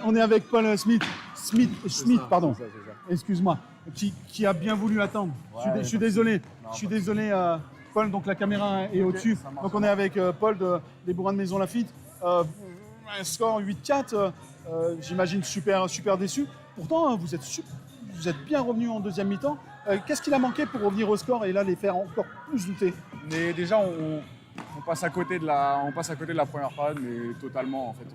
On est avec Paul Smith, pardon. Excuse-moi, qui a bien voulu attendre. Je suis désolé. Paul, donc la caméra est au-dessus. Donc on est avec Paul des Bourrins de Maison Lafitte. Un score 8-4. J'imagine super déçu. Pourtant, vous êtes bien revenu en deuxième mi-temps. Qu'est-ce qu'il a manqué pour revenir au score et là les faire encore plus douter? Mais déjà, on passe à côté de la première période, mais totalement en fait.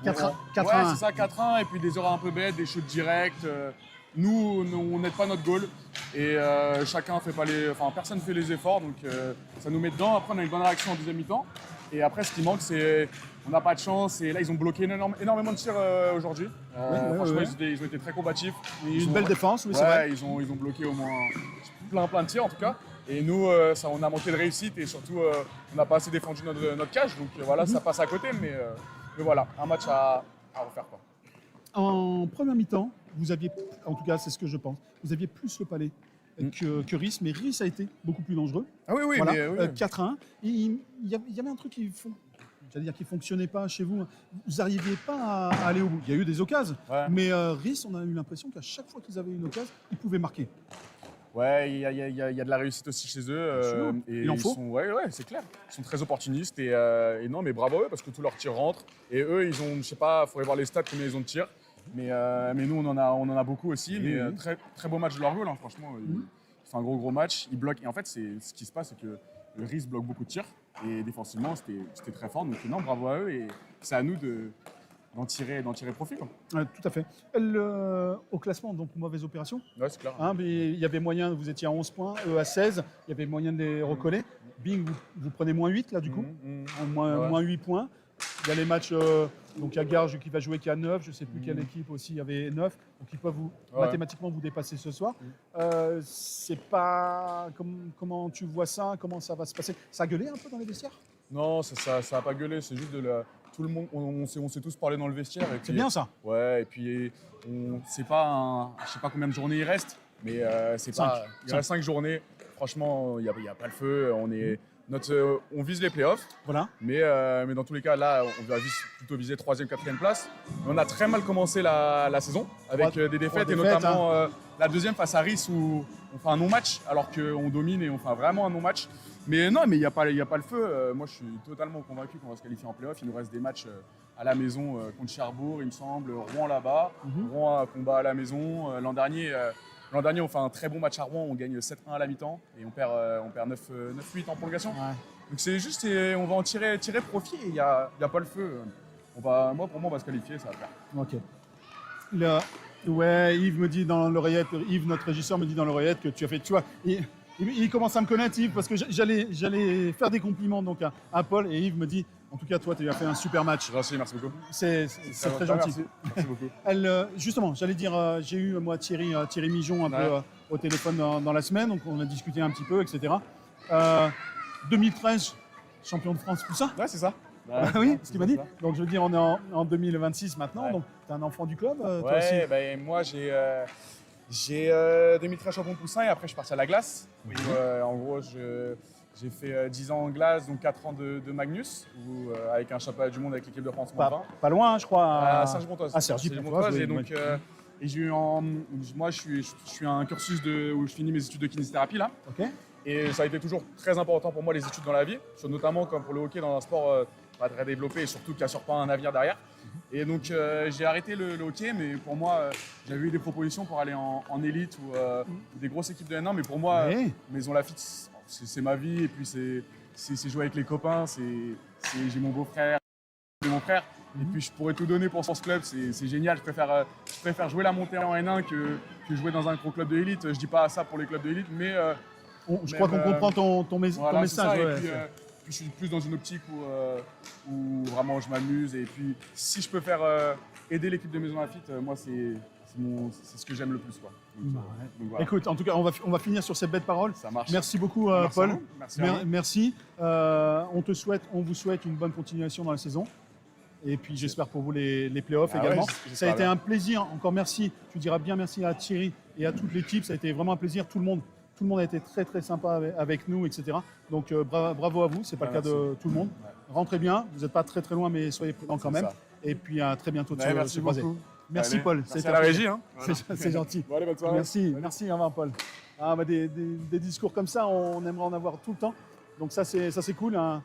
4-1. Ouais, c'est ça, 4-1, et puis des erreurs un peu bêtes, des shoots directs. Nous, on n'aide pas notre goal, et chacun fait pas personne fait les efforts, donc ça nous met dedans. Après, on a une bonne réaction en deuxième mi-temps, et après, ce qui manque, c'est on n'a pas de chance, et là, ils ont bloqué énormément de tirs aujourd'hui. Franchement, ils ont été très combatifs. Une belle défense, oui, c'est vrai. Ils ont bloqué au moins plein de tirs en tout cas. Et nous, on a manqué de réussite, et surtout, on n'a pas assez défendu notre cage, donc voilà, ça passe à côté, mais voilà, un match à refaire, quoi. En première mi-temps, vous aviez, en tout cas c'est ce que je pense, vous aviez plus le palais que Riss, mais Riss a été beaucoup plus dangereux. Ah oui, voilà, mais oui. 4-1. Il y avait un truc qui fonctionnait pas chez vous. Vous n'arriviez pas à aller au bout. Il y a eu des occasions, mais Riss, on a eu l'impression qu'à chaque fois qu'ils avaient une occasion, ils pouvaient marquer. Ouais, il y a de la réussite aussi chez eux. Et il en faut. C'est clair. Ils sont très opportunistes et non, mais bravo à eux parce que tous leurs tirs rentrent. Et eux, ils ont, je sais pas, il faudrait voir les stats combien ils ont de tirs. Mais nous, on en a beaucoup aussi. Mais très beau match de leur goal, hein, franchement. Ils font un gros match. Ils bloquent. Et en fait, ce qui se passe, c'est que le Riss bloque beaucoup de tirs. Et défensivement, c'était très fort. Donc non, bravo à eux. Et c'est à nous d'en tirer profit, quoi. Tout à fait. Au classement, donc mauvaise opération. Ouais, c'est clair. Mais il y avait moyen, vous étiez à 11 points, eux à 16, il y avait moyen de les recoller. Bing, vous prenez moins 8 là du coup, moins 8 points. Il y a les matchs, donc il y a Garges qui va jouer qui a 9, je ne sais plus quelle équipe aussi, il y avait 9, donc ils peuvent mathématiquement vous dépasser ce soir. C'est pas, comment tu vois ça, comment ça va se passer? Ça a gueulé un peu dans les vestiaires? Non, ça a pas gueulé, c'est juste tout le monde, on s'est tous parlé dans le vestiaire. C'est bien ça. Ouais, et puis c'est pas je sais pas combien de journées il reste, mais il reste 5 journées. Franchement, il y a pas le feu. On vise les playoffs. Voilà. Mais dans tous les cas, là, on va plutôt viser 3e, 4e place. Mais on a très mal commencé la saison avec des défaites, et notamment la deuxième face à Riss où on fait un non-match alors qu'on domine et on fait vraiment un non-match. Mais non, mais il n'y a pas le feu. Moi, je suis totalement convaincu qu'on va se qualifier en play-off. Il nous reste des matchs à la maison contre Cherbourg, il me semble, Rouen là-bas. Rouen combat à la maison. L'an dernier, on fait un très bon match à Rouen. On gagne 7-1 à la mi-temps et on perd 9-8 en prolongation. Ouais. Donc c'est juste, on va en tirer profit. Il n'y a pas le feu. Pour moi, on va se qualifier, ça va faire. Ok. Yves me dit dans l'oreillette, Yves, notre régisseur, me dit dans l'oreillette que tu as fait, tu vois. Il commence à me connaître, Yves, parce que j'allais faire des compliments donc à Paul, et Yves me dit, en tout cas, toi, tu as fait un super match. Merci beaucoup. C'est très gentil. Merci beaucoup. Justement, j'allais dire, j'ai eu, moi, Thierry Mijon un peu au téléphone dans la semaine, donc on a discuté un petit peu, etc. 2013, champion de France, tout ça. Ouais, c'est ça. Oui, ce qu'il m'a dit. Donc, je veux dire, on est en 2026 maintenant, donc tu es un enfant du club, toi aussi. Moi, j'ai 2013 champion de poussin et après je suis parti à la glace. Où, en gros, j'ai fait 10 ans en glace, donc 4 ans de Magnus, avec un championnat du monde avec l'équipe de France moins 20. Pas loin, je crois. À Cergy-Pontoise. À Cergy-Pontoise, et donc, moi, je suis un cursus où je finis mes études de kinésithérapie là. Okay. Et ça a été toujours très important pour moi les études dans la vie, notamment comme pour le hockey dans un sport pas très développé et surtout qui assure pas un navire derrière. Et donc j'ai arrêté le hockey, mais pour moi, j'avais eu des propositions pour aller en élite ou des grosses équipes de N1, mais pour moi, Maison Lafitte, c'est ma vie, et puis c'est jouer avec les copains, j'ai mon beau-frère et mon frère, et puis je pourrais tout donner pour ce club, c'est génial, je préfère jouer la montée en N1 que jouer dans un gros club de élite. Je dis pas ça pour les clubs de élite, mais... je crois qu'on comprend ton message. Ça, et puis je suis plus dans une optique où vraiment je m'amuse, et puis si je peux faire aider l'équipe de Maison Lafitte, moi c'est ce que j'aime le plus, quoi. Donc, voilà. Écoute, en tout cas, on va finir sur cette belle parole. Ça marche. Merci beaucoup, Paul. Merci. On vous souhaite une bonne continuation dans la saison. Et puis j'espère pour vous les playoffs également. Ça a été un plaisir. Encore merci. Tu diras bien merci à Thierry et à toute l'équipe. Ça a été vraiment un plaisir. Tout le monde a été très très sympa avec nous, etc. Donc bravo à vous. C'est pas le cas de tout le monde. Rentrez bien. Vous n'êtes pas très très loin, mais soyez prudents quand même. Et puis à très bientôt de se Merci croiser. beaucoup. Merci Allez, Paul. Merci C'était à la un plaisir. régie. Hein. C'est gentil. Bon, allez, bonne soirée. Merci, merci, au revoir Paul. Ah, bah, des discours comme ça, on aimerait en avoir tout le temps. Donc ça c'est cool, un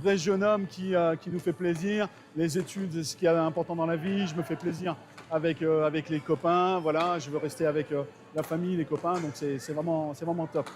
vrai jeune homme qui nous fait plaisir. Les études, c'est ce qui est important dans la vie. Je me fais plaisir avec les copains. Voilà, je veux rester avec la famille, les copains. Donc c'est vraiment top.